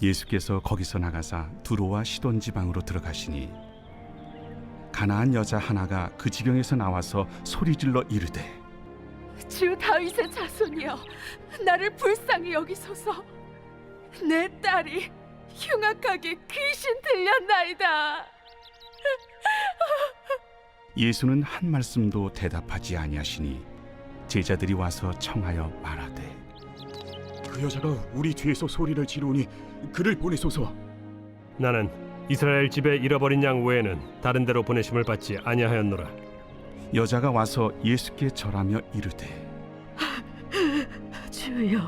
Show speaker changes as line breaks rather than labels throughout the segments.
예수께서 거기서 나가사 두로와 시돈 지방으로 들어가시니 가나안 여자 하나가 그 지경에서 나와서 소리질러 이르되
주 다윗의 자손이여, 나를 불쌍히 여기소서. 내 딸이 흉악하게 귀신 들렸나이다.
예수는 한 말씀도 대답하지 아니하시니 제자들이 와서 청하여 말하되
그 여자가 우리 뒤에서 소리를 지르니 그를 보내소서.
나는 이스라엘 집에 잃어버린 양 외에는 다른 데로 보내심을 받지 아니하였노라.
여자가 와서 예수께 절하며 이르되
주여,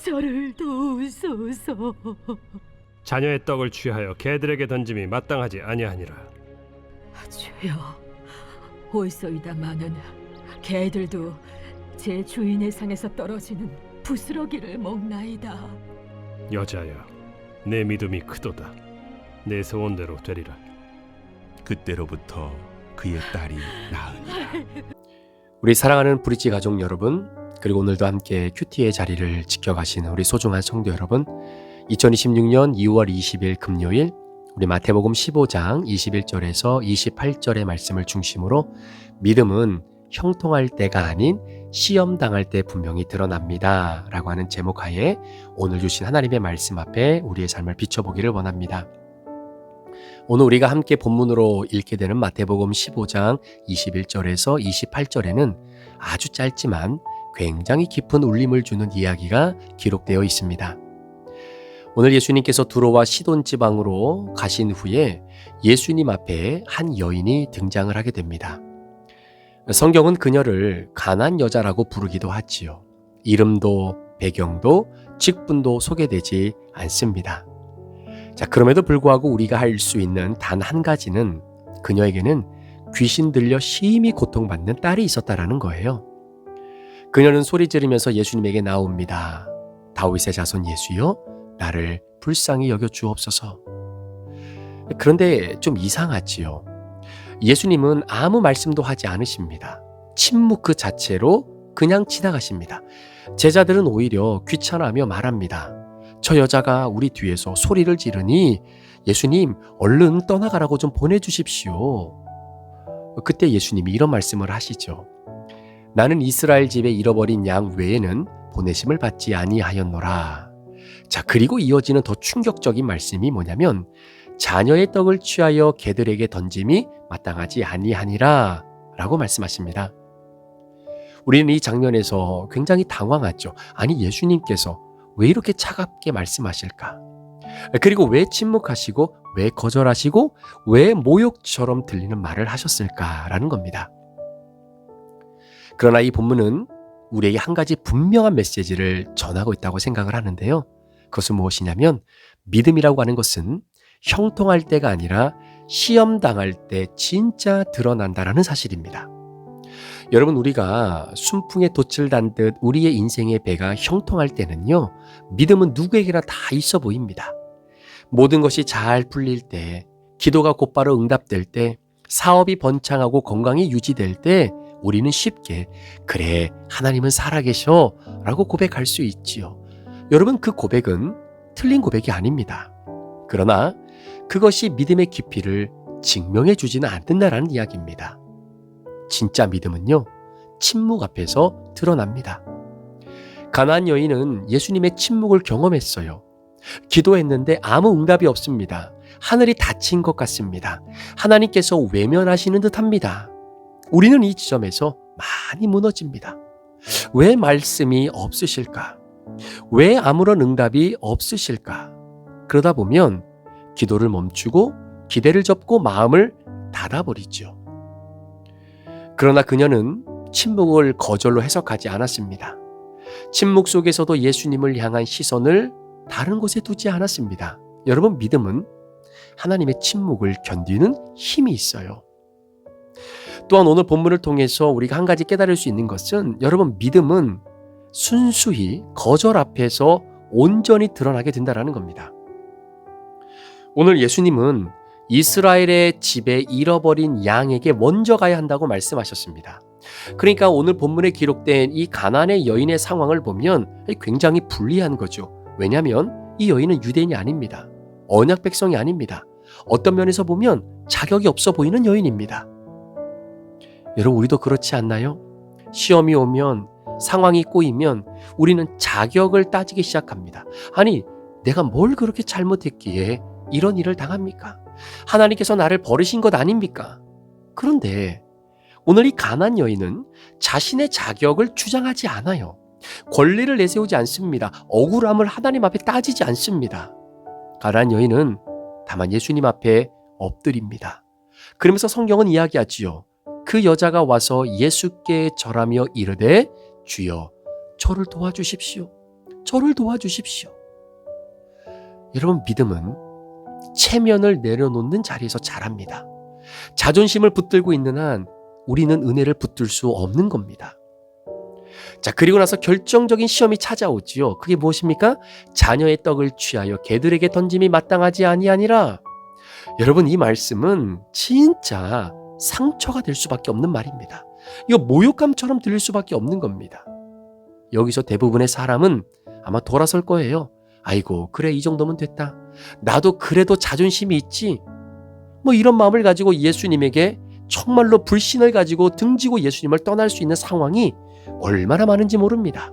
저를 도우소서.
자녀의 떡을 취하여 개들에게 던짐이 마땅하지 아니하니라.
주여, 옳소이다마는 개들도 제 주인의 상에서 떨어지는 부스러기를 먹나이다.
여자여, 내 믿음이 크도다. 내 소원대로 되리라.
그때로부터 그의 딸이 나으니라.
우리 사랑하는 브릿지 가족 여러분, 그리고 오늘도 함께 큐티의 자리를 지켜가시는 우리 소중한 성도 여러분, 2026년 2월 20일 금요일 우리 마태복음 15장 21절에서 28절의 말씀을 중심으로 믿음은 형통할 때가 아닌 시험당할 때 분명히 드러납니다 라고 하는 제목 하에 오늘 주신 하나님의 말씀 앞에 우리의 삶을 비춰보기를 원합니다. 오늘 우리가 함께 본문으로 읽게 되는 마태복음 15장 21절에서 28절에는 아주 짧지만 굉장히 깊은 울림을 주는 이야기가 기록되어 있습니다. 오늘 예수님께서 두로와 시돈 지방으로 가신 후에 예수님 앞에 한 여인이 등장을 하게 됩니다. 성경은 그녀를 가나안 여자라고 부르기도 하지요. 이름도 배경도 직분도 소개되지 않습니다. 자, 그럼에도 불구하고 우리가 할 수 있는 단 한 가지는 그녀에게는 귀신 들려 심히 고통받는 딸이 있었다라는 거예요. 그녀는 소리 지르면서 예수님에게 나옵니다. 다윗의 자손 예수여, 나를 불쌍히 여겨 주옵소서. 그런데 좀 이상하지요. 예수님은 아무 말씀도 하지 않으십니다. 침묵 그 자체로 그냥 지나가십니다. 제자들은 오히려 귀찮아하며 말합니다. 저 여자가 우리 뒤에서 소리를 지르니 예수님 얼른 떠나가라고 좀 보내주십시오. 그때 예수님이 이런 말씀을 하시죠. 나는 이스라엘 집에 잃어버린 양 외에는 보내심을 받지 아니하였노라. 자, 그리고 이어지는 더 충격적인 말씀이 뭐냐면 자녀의 떡을 취하여 개들에게 던짐이 마땅하지 아니하니라 라고 말씀하십니다. 우리는 이 장면에서 굉장히 당황하죠. 아니, 예수님께서 왜 이렇게 차갑게 말씀하실까? 그리고 왜 침묵하시고 왜 거절하시고 왜 모욕처럼 들리는 말을 하셨을까라는 겁니다. 그러나 이 본문은 우리에게 한 가지 분명한 메시지를 전하고 있다고 생각을 하는데요. 그것은 무엇이냐면 믿음이라고 하는 것은 형통할 때가 아니라 시험 당할 때 진짜 드러난다라는 사실입니다. 여러분, 우리가 순풍에 돛을 단 듯 우리의 인생의 배가 형통할 때는요, 믿음은 누구에게나 다 있어 보입니다. 모든 것이 잘 풀릴 때, 기도가 곧바로 응답될 때, 사업이 번창하고 건강이 유지될 때 우리는 쉽게 그래, 하나님은 살아계셔 라고 고백할 수 있지요. 여러분, 그 고백은 틀린 고백이 아닙니다. 그러나 그것이 믿음의 깊이를 증명해 주지는 않는다라는 이야기입니다. 진짜 믿음은요, 침묵 앞에서 드러납니다. 가나안 여인은 예수님의 침묵을 경험했어요. 기도했는데 아무 응답이 없습니다. 하늘이 닫힌 것 같습니다. 하나님께서 외면하시는 듯합니다. 우리는 이 지점에서 많이 무너집니다. 왜 말씀이 없으실까? 왜 아무런 응답이 없으실까? 그러다 보면 기도를 멈추고 기대를 접고 마음을 닫아버리죠. 그러나 그녀는 침묵을 거절로 해석하지 않았습니다. 침묵 속에서도 예수님을 향한 시선을 다른 곳에 두지 않았습니다. 여러분, 믿음은 하나님의 침묵을 견디는 힘이 있어요. 또한 오늘 본문을 통해서 우리가 한 가지 깨달을 수 있는 것은, 여러분, 믿음은 순수히 거절 앞에서 온전히 드러나게 된다는 겁니다. 오늘 예수님은 이스라엘의 집에 잃어버린 양에게 먼저 가야 한다고 말씀하셨습니다. 그러니까 오늘 본문에 기록된 이 가나안의 여인의 상황을 보면 굉장히 불리한 거죠. 왜냐하면 이 여인은 유대인이 아닙니다. 언약 백성이 아닙니다. 어떤 면에서 보면 자격이 없어 보이는 여인입니다. 여러분, 우리도 그렇지 않나요? 시험이 오면, 상황이 꼬이면 우리는 자격을 따지기 시작합니다. 아니, 내가 뭘 그렇게 잘못했기에 이런 일을 당합니까? 하나님께서 나를 버리신 것 아닙니까? 그런데 오늘 이 가나안 여인은 자신의 자격을 주장하지 않아요. 권리를 내세우지 않습니다. 억울함을 하나님 앞에 따지지 않습니다. 가나안 여인은 다만 예수님 앞에 엎드립니다. 그러면서 성경은 이야기하지요. 그 여자가 와서 예수께 절하며 이르되 주여 저를 도와주십시오. 저를 도와주십시오. 여러분, 믿음은 체면을 내려놓는 자리에서 자랍니다. 자존심을 붙들고 있는 한 우리는 은혜를 붙들 수 없는 겁니다. 자, 그리고 나서 결정적인 시험이 찾아오지요. 그게 무엇입니까? 자녀의 떡을 취하여 개들에게 던짐이 마땅하지 아니하니라. 여러분, 이 말씀은 진짜 상처가 될 수밖에 없는 말입니다. 이거 모욕감처럼 들릴 수밖에 없는 겁니다. 여기서 대부분의 사람은 아마 돌아설 거예요. 아이고, 그래, 이 정도면 됐다. 나도 그래도 자존심이 있지. 뭐 이런 마음을 가지고 예수님에게 정말로 불신을 가지고 등지고 예수님을 떠날 수 있는 상황이 얼마나 많은지 모릅니다.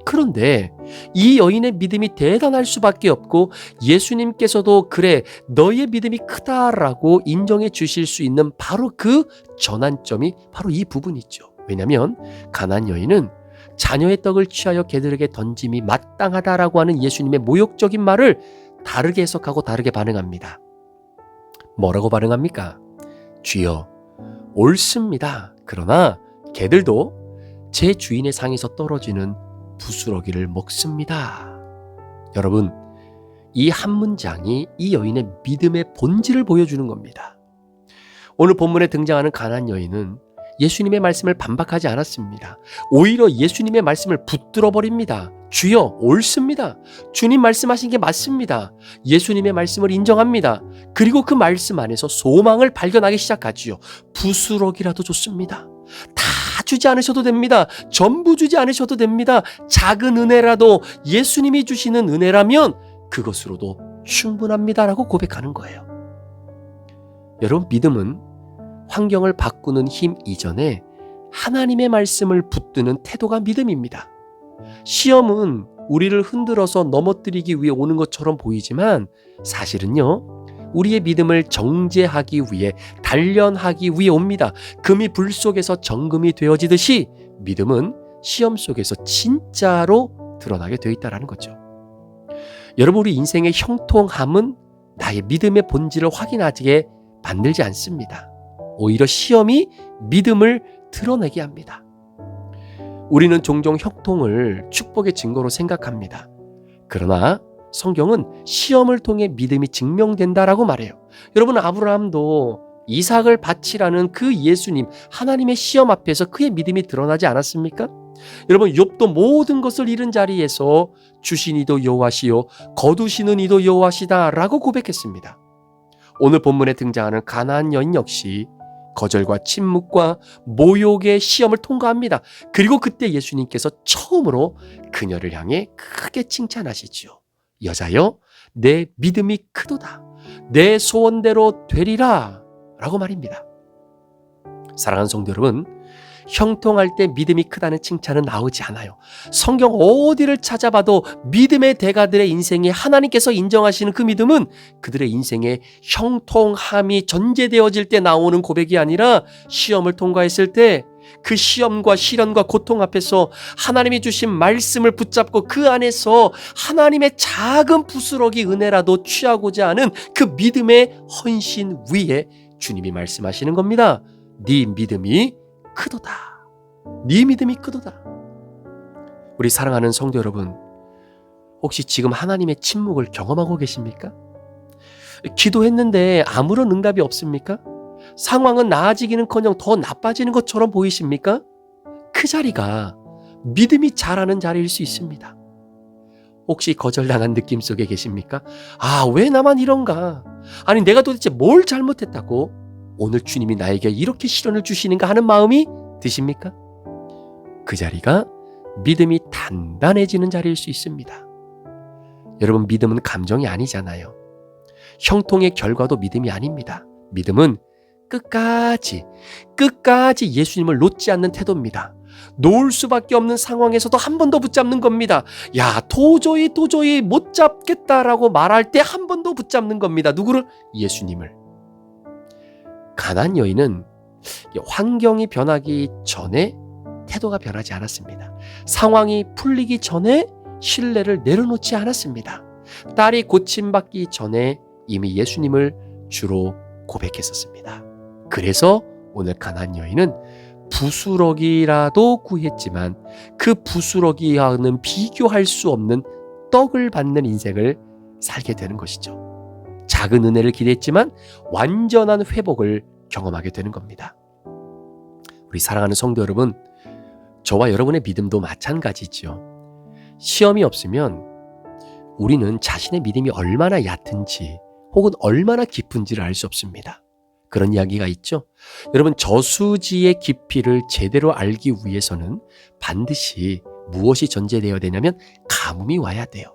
그런데 이 여인의 믿음이 대단할 수밖에 없고 예수님께서도 그래, 너의 믿음이 크다라고 인정해 주실 수 있는 바로 그 전환점이 바로 이 부분이죠. 왜냐하면 가나안 여인은 자녀의 떡을 취하여 개들에게 던짐이 마땅하다라고 하는 예수님의 모욕적인 말을 다르게 해석하고 다르게 반응합니다. 뭐라고 반응합니까? 주여, 옳습니다. 그러나 개들도 제 주인의 상에서 떨어지는 부스러기를 먹습니다. 여러분, 이 한 문장이 이 여인의 믿음의 본질을 보여주는 겁니다. 오늘 본문에 등장하는 가나안 여인은 예수님의 말씀을 반박하지 않았습니다. 오히려 예수님의 말씀을 붙들어 버립니다. 주여, 옳습니다. 주님 말씀하신 게 맞습니다. 예수님의 말씀을 인정합니다. 그리고 그 말씀 안에서 소망을 발견하기 시작하지요. 부스러기라도 좋습니다. 다 주지 않으셔도 됩니다. 전부 주지 않으셔도 됩니다. 작은 은혜라도 예수님이 주시는 은혜라면 그것으로도 충분합니다라고 고백하는 거예요. 여러분, 믿음은 환경을 바꾸는 힘 이전에 하나님의 말씀을 붙드는 태도가 믿음입니다. 시험은 우리를 흔들어서 넘어뜨리기 위해 오는 것처럼 보이지만 사실은요, 우리의 믿음을 정죄하기 위해, 단련하기 위해 옵니다. 금이 불 속에서 정금이 되어지듯이 믿음은 시험 속에서 진짜로 드러나게 되어 있다는 거죠. 여러분, 우리 인생의 형통함은 나의 믿음의 본질을 확인하게 만들지 않습니다. 오히려 시험이 믿음을 드러내게 합니다. 우리는 종종 형통을 축복의 증거로 생각합니다. 그러나 성경은 시험을 통해 믿음이 증명된다라고 말해요. 여러분, 아브라함도 이삭을 바치라는 그 예수님, 하나님의 시험 앞에서 그의 믿음이 드러나지 않았습니까? 여러분, 욥도 모든 것을 잃은 자리에서 주신 이도 여호와시요 거두시는 이도 여호와시다라고 고백했습니다. 오늘 본문에 등장하는 가나안 여인 역시 거절과 침묵과 모욕의 시험을 통과합니다. 그리고 그때 예수님께서 처음으로 그녀를 향해 크게 칭찬하시지요. 여자여, 내 믿음이 크도다. 내 소원대로 되리라 라고 말입니다. 사랑하는 성도 여러분, 형통할 때 믿음이 크다는 칭찬은 나오지 않아요. 성경 어디를 찾아봐도 믿음의 대가들의 인생에 하나님께서 인정하시는 그 믿음은 그들의 인생에 형통함이 전제되어질 때 나오는 고백이 아니라 시험을 통과했을 때 그 시험과 시련과 고통 앞에서 하나님이 주신 말씀을 붙잡고 그 안에서 하나님의 작은 부스러기 은혜라도 취하고자 하는 그 믿음의 헌신 위에 주님이 말씀하시는 겁니다. 네 믿음이 크도다. 네 믿음이 크도다. 우리 사랑하는 성도 여러분, 혹시 지금 하나님의 침묵을 경험하고 계십니까? 기도했는데 아무런 응답이 없습니까? 상황은 나아지기는커녕 더 나빠지는 것처럼 보이십니까? 그 자리가 믿음이 자라는 자리일 수 있습니다. 혹시 거절당한 느낌 속에 계십니까? 아, 왜 나만 이런가? 아니, 내가 도대체 뭘 잘못했다고 오늘 주님이 나에게 이렇게 시련을 주시는가 하는 마음이 드십니까? 그 자리가 믿음이 단단해지는 자리일 수 있습니다. 여러분, 믿음은 감정이 아니잖아요. 형통의 결과도 믿음이 아닙니다. 믿음은 끝까지 예수님을 놓지 않는 태도입니다. 놓을 수밖에 없는 상황에서도 한 번 더 붙잡는 겁니다. 야, 도저히 못 잡겠다라고 말할 때 한 번 더 붙잡는 겁니다. 누구를? 예수님을. 가나안 여인은 환경이 변하기 전에 태도가 변하지 않았습니다. 상황이 풀리기 전에 신뢰를 내려놓지 않았습니다. 딸이 고침받기 전에 이미 예수님을 주로 고백했었습니다. 그래서 오늘 가나안 여인은 부스러기라도 구했지만 그 부스러기와는 비교할 수 없는 떡을 받는 인생을 살게 되는 것이죠. 작은 은혜를 기대했지만 완전한 회복을 경험하게 되는 겁니다. 우리 사랑하는 성도 여러분, 저와 여러분의 믿음도 마찬가지죠. 시험이 없으면 우리는 자신의 믿음이 얼마나 얕은지 혹은 얼마나 깊은지를 알 수 없습니다. 그런 이야기가 있죠. 여러분, 저수지의 깊이를 제대로 알기 위해서는 반드시 무엇이 전제되어야 되냐면 가뭄이 와야 돼요.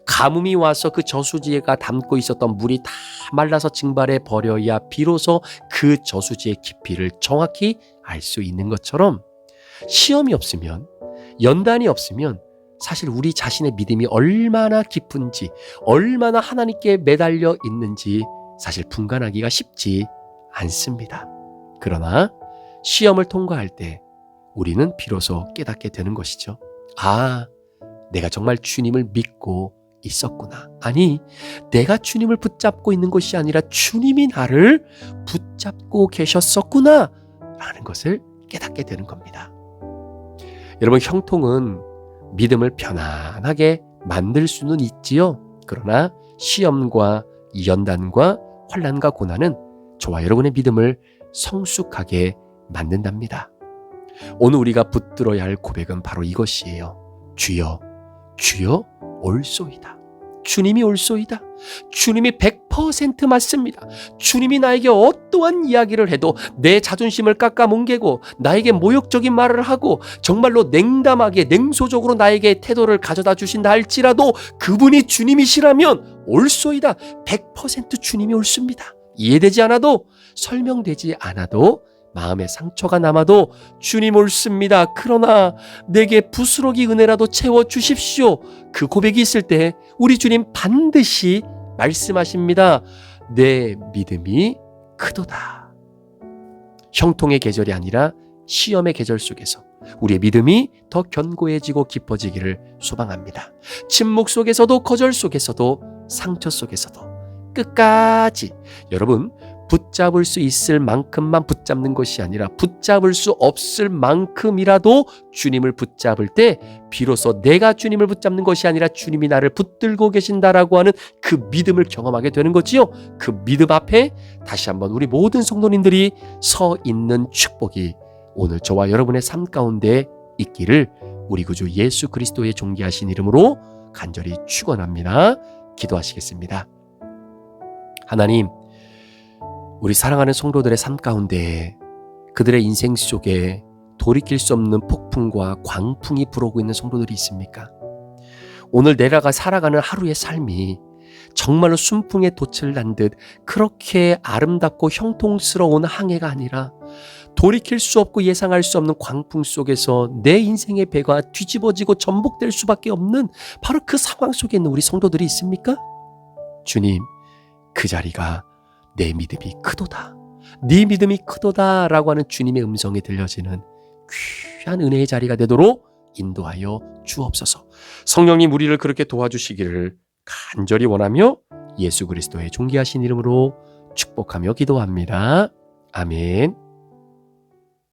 가뭄이 와서 그 저수지가 담고 있었던 물이 다 말라서 증발해 버려야 비로소 그 저수지의 깊이를 정확히 알 수 있는 것처럼, 시험이 없으면, 연단이 없으면 사실 우리 자신의 믿음이 얼마나 깊은지, 얼마나 하나님께 매달려 있는지 사실 분간하기가 쉽지 않습니다. 그러나 시험을 통과할 때 우리는 비로소 깨닫게 되는 것이죠. 아, 내가 정말 주님을 믿고 있었구나. 아니, 내가 주님을 붙잡고 있는 것이 아니라 주님이 나를 붙잡고 계셨었구나 라는 것을 깨닫게 되는 겁니다. 여러분, 형통은 믿음을 편안하게 만들 수는 있지요. 그러나 시험과 연단과 환난과 고난은 저와 여러분의 믿음을 성숙하게 만든답니다. 오늘 우리가 붙들어야 할 고백은 바로 이것이에요. 주여, 주여 올소이다. 주님이 올소이다. 주님이 100% 맞습니다. 주님이 나에게 어떠한 이야기를 해도 내 자존심을 깎아뭉개고 나에게 모욕적인 말을 하고 정말로 냉담하게 냉소적으로 나에게 태도를 가져다 주신다 할지라도 그분이 주님이시라면 올소이다. 100% 주님이 옳습니다. 이해되지 않아도, 설명되지 않아도, 마음에 상처가 남아도 주님 옳습니다. 그러나 내게 부스러기 은혜라도 채워주십시오. 그 고백이 있을 때 우리 주님 반드시 말씀하십니다. 내 믿음이 크도다. 형통의 계절이 아니라 시험의 계절 속에서 우리의 믿음이 더 견고해지고 깊어지기를 소망합니다. 침묵 속에서도, 거절 속에서도, 상처 속에서도 끝까지 여러분, 붙잡을 수 있을 만큼만 붙잡는 것이 아니라 붙잡을 수 없을 만큼이라도 주님을 붙잡을 때 비로소 내가 주님을 붙잡는 것이 아니라 주님이 나를 붙들고 계신다라고 하는 그 믿음을 경험하게 되는 거지요. 그 믿음 앞에 다시 한번 우리 모든 성도님들이 서 있는 축복이 오늘 저와 여러분의 삶 가운데 있기를 우리 구주 예수 그리스도의 존귀하신 이름으로 간절히 축원합니다. 기도하시겠습니다. 하나님, 우리 사랑하는 성도들의 삶 가운데 그들의 인생 속에 돌이킬 수 없는 폭풍과 광풍이 불어오고 있는 성도들이 있습니까? 오늘 내가 살아가는 하루의 삶이 정말로 순풍에 돛을 난 듯 그렇게 아름답고 형통스러운 항해가 아니라 돌이킬 수 없고 예상할 수 없는 광풍 속에서 내 인생의 배가 뒤집어지고 전복될 수밖에 없는 바로 그 상황 속에 있는 우리 성도들이 있습니까? 주님, 그 자리가 내 믿음이 크도다, 네 믿음이 크도다 라고 하는 주님의 음성이 들려지는 귀한 은혜의 자리가 되도록 인도하여 주옵소서. 성령님, 우리를 그렇게 도와주시기를 간절히 원하며 예수 그리스도의 존귀하신 이름으로 축복하며 기도합니다. 아멘.